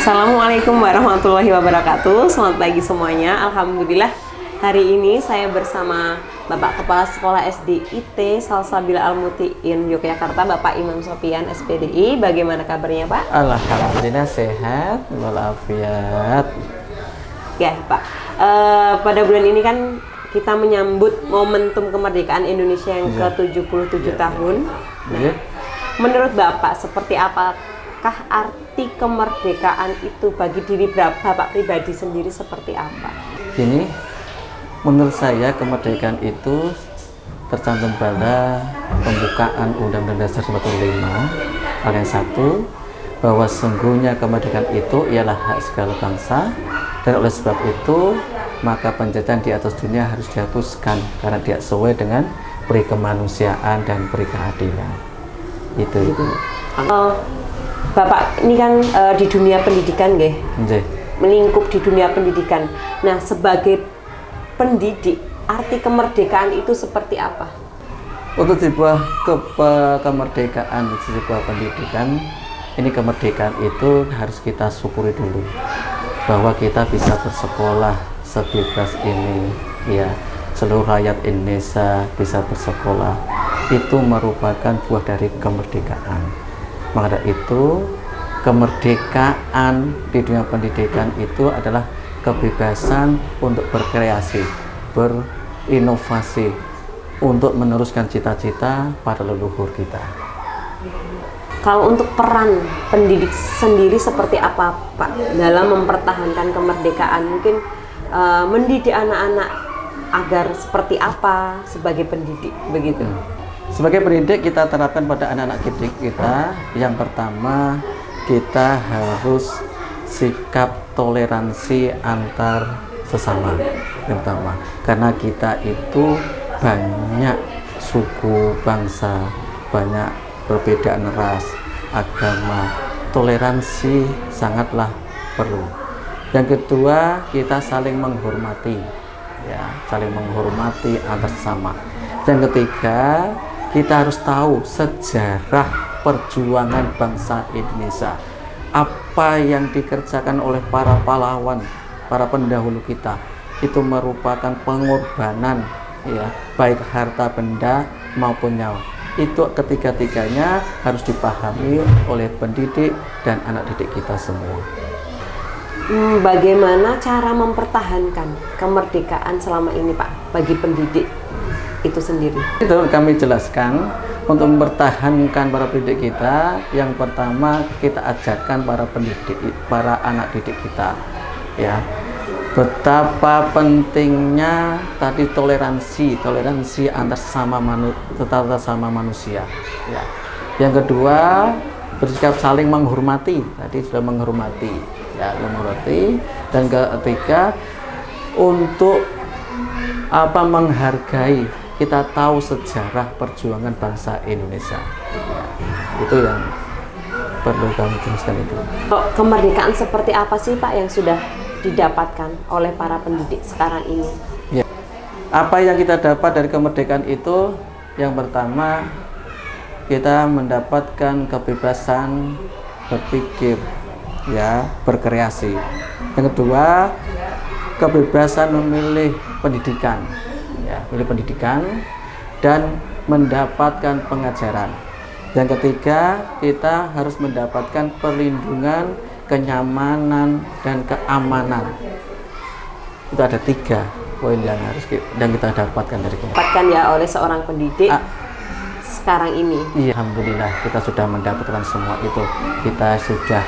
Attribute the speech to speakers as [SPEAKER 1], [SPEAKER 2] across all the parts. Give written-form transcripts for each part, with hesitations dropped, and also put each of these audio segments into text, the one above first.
[SPEAKER 1] Assalamualaikum warahmatullahi wabarakatuh. Selamat pagi semuanya. Alhamdulillah hari ini saya bersama Bapak Kepala Sekolah SD IT Salsabila Al-Mutiin Yogyakarta, Bapak Imam Sofian SPDI. Bagaimana kabarnya Pak?
[SPEAKER 2] Alhamdulillah sehat walafiat.
[SPEAKER 1] Ya Pak, pada bulan ini kan kita menyambut momentum kemerdekaan Indonesia yang ke-77 tahun.
[SPEAKER 2] Ya.
[SPEAKER 1] Menurut Bapak seperti apakah arti kemerdekaan itu bagi diri Bapak pribadi sendiri seperti apa?
[SPEAKER 2] Gini, menurut saya kemerdekaan itu tercantum pada pembukaan Undang-Undang Dasar 45 ayat 1 bahwa sesungguhnya kemerdekaan itu ialah hak segala bangsa, dan oleh sebab itu maka penjajahan di atas dunia harus dihapuskan karena dia sesuai dengan peri kemanusiaan dan peri keadilan. Itu.
[SPEAKER 1] Bapak ini kan di dunia pendidikan nggih, melingkup di dunia pendidikan. Nah, sebagai pendidik, arti kemerdekaan itu seperti apa?
[SPEAKER 2] Untuk sebuah kemerdekaan, sebuah pendidikan, ini kemerdekaan itu harus kita syukuri dulu bahwa kita bisa bersekolah sebebas ini, ya, seluruh rakyat Indonesia bisa bersekolah. Itu merupakan buah dari kemerdekaan. Maka dari itu kemerdekaan di dunia pendidikan itu adalah kebebasan untuk berkreasi, berinovasi, untuk meneruskan cita-cita para leluhur kita.
[SPEAKER 1] Kalau untuk peran pendidik sendiri seperti apa Pak dalam mempertahankan kemerdekaan? Mungkin mendidik anak-anak agar seperti apa sebagai pendidik begitu?
[SPEAKER 2] Sebagai pendidik kita terapkan pada anak-anak didik kita, yang pertama kita harus sikap toleransi antar sesama, yang pertama, karena kita itu banyak suku, bangsa, banyak perbedaan ras, agama. Toleransi sangatlah perlu. Yang kedua, kita saling menghormati, ya, saling menghormati antar sesama. Yang ketiga, kita harus tahu sejarah perjuangan bangsa Indonesia, apa yang dikerjakan oleh para pahlawan, para pendahulu kita, itu merupakan pengorbanan, ya, baik harta benda maupun nyawa. Itu ketiga-tiganya harus dipahami oleh pendidik dan anak didik kita semua.
[SPEAKER 1] Bagaimana cara mempertahankan kemerdekaan selama ini Pak bagi pendidik itu sendiri?
[SPEAKER 2] Itu kami jelaskan untuk mempertahankan para pendidik kita. Yang pertama kita ajarkan para pendidik, para anak didik kita, ya, betapa pentingnya tadi toleransi antar sesama manusia, ya. Yang kedua, bersikap saling menghormati, tadi sudah menghormati, ya, menghormati. Dan ketiga, untuk menghargai, kita tahu sejarah perjuangan bangsa Indonesia, ya. Itu yang perlu kami jelaskan itu.
[SPEAKER 1] Kemerdekaan seperti apa sih Pak yang sudah didapatkan oleh para pendidik sekarang ini?
[SPEAKER 2] Ya. Apa yang kita dapat dari kemerdekaan itu, yang pertama kita mendapatkan kebebasan berpikir, ya, berkreasi. Yang kedua, kebebasan memilih pendidikan, ya, memilih pendidikan dan mendapatkan pengajaran. Yang ketiga, kita harus mendapatkan perlindungan, kenyamanan dan keamanan. Itu ada 3 poin yang harus kita dapatkan dari kemerdekaan.
[SPEAKER 1] Dapatkan ya oleh seorang pendidik sekarang ini.
[SPEAKER 2] Iya, alhamdulillah kita sudah mendapatkan semua itu. Kita sudah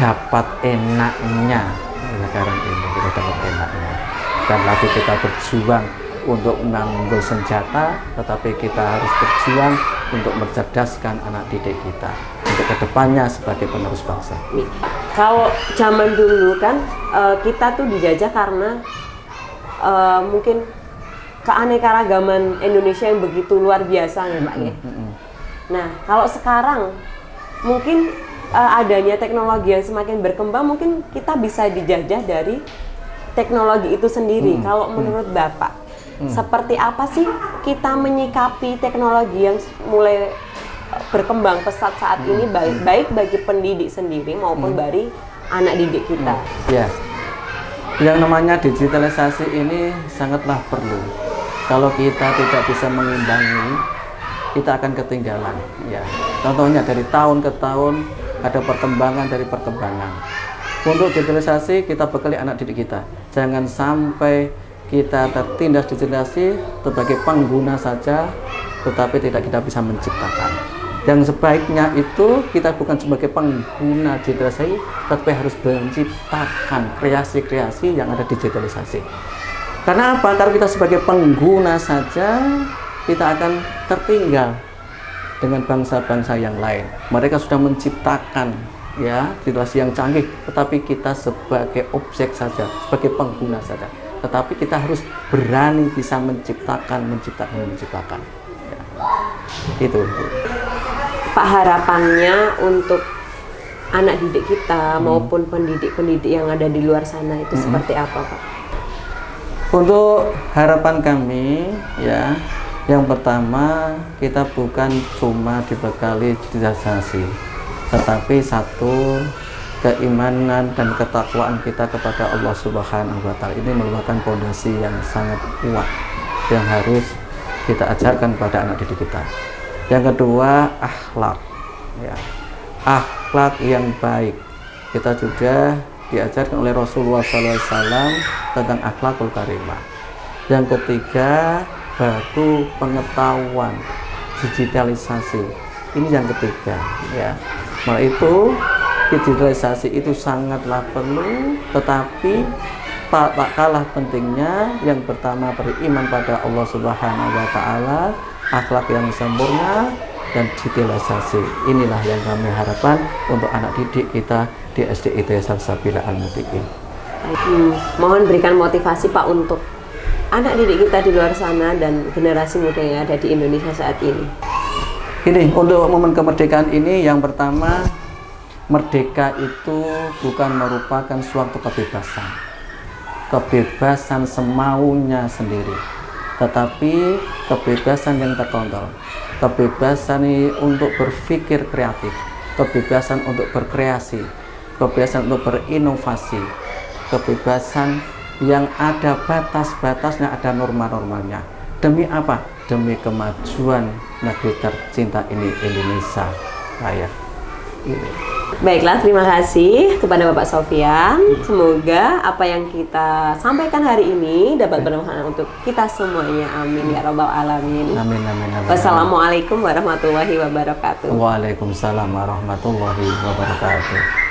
[SPEAKER 2] dapat enaknya sekarang ini, kita dapat enaknya. Dan lagi kita berjuang untuk mengambil senjata, tetapi kita harus berjuang untuk mencerdaskan anak didik kita untuk kedepannya sebagai penerus bangsa.
[SPEAKER 1] Kalau zaman dulu kan kita tuh dijajah karena mungkin keanekaragaman Indonesia yang begitu luar biasa ya Pak ya. Nah, kalau sekarang mungkin adanya teknologi yang semakin berkembang, mungkin kita bisa dijajah dari teknologi itu sendiri. Kalau menurut Bapak, seperti apa sih kita menyikapi teknologi yang mulai berkembang pesat saat ini baik bagi pendidik sendiri maupun dari anak didik kita.
[SPEAKER 2] Ya, yang namanya digitalisasi ini sangatlah perlu. Kalau kita tidak bisa mengimbangi, kita akan ketinggalan. Ya, contohnya dari tahun ke tahun ada perkembangan dari perkembangan. Untuk digitalisasi kita bekali anak didik kita. Jangan sampai kita tertindas digitalisasi sebagai pengguna saja, tetapi tidak kita bisa menciptakan. Yang sebaiknya itu kita bukan sebagai pengguna digitalisasi, tapi harus menciptakan kreasi-kreasi yang ada digitalisasi. Karena apa? Kalau kita sebagai pengguna saja, kita akan tertinggal dengan bangsa-bangsa yang lain. Mereka sudah menciptakan ya digitalisasi yang canggih, tetapi kita sebagai objek saja, sebagai pengguna saja. Tetapi kita harus berani bisa menciptakan. Ya. Itu.
[SPEAKER 1] Pak, harapannya untuk anak didik kita maupun pendidik-pendidik yang ada di luar sana itu seperti apa, Pak?
[SPEAKER 2] Untuk harapan kami ya, yang pertama kita bukan cuma dibekali digitalisasi, tetapi satu keimanan dan ketakwaan kita kepada Allah Subhanahu wa Ta'ala ini merupakan fondasi yang sangat kuat yang harus kita ajarkan pada anak didik kita. Yang kedua, akhlak ya, akhlak yang baik. Kita juga diajarkan oleh Rasulullah SAW tentang akhlakul karimah. Yang ketiga, baru pengetahuan digitalisasi. Ini yang ketiga ya. Malah itu digitalisasi itu sangatlah perlu, tetapi tak kalah pentingnya yang pertama beriman pada Allah Subhanahu wa Ta'ala, akhlak yang sempurna, dan digitalisasi. Inilah yang kami harapkan untuk anak didik kita di SDIT Salsabila Al-Muttaqin.
[SPEAKER 1] Mohon berikan motivasi Pak untuk anak didik kita di luar sana dan generasi muda yang ada di Indonesia saat ini.
[SPEAKER 2] Ini untuk momen kemerdekaan ini, yang pertama, merdeka itu bukan merupakan suatu kebebasan semaunya sendiri, tetapi kebebasan yang terkontrol, kebebasan untuk berpikir kreatif, kebebasan untuk berkreasi, kebebasan untuk berinovasi, kebebasan yang ada batas-batasnya, ada norma-normanya. Demi apa? Demi kemajuan negeri tercinta ini, Indonesia Raya.
[SPEAKER 1] Baiklah, terima kasih kepada Bapak Sofyan. Semoga apa yang kita sampaikan hari ini dapat bermanfaat untuk kita semuanya. Amin ya rabbal alamin.
[SPEAKER 2] Amin, amin, amin.
[SPEAKER 1] Wassalamualaikum warahmatullahi wabarakatuh.
[SPEAKER 2] Waalaikumsalam warahmatullahi wabarakatuh.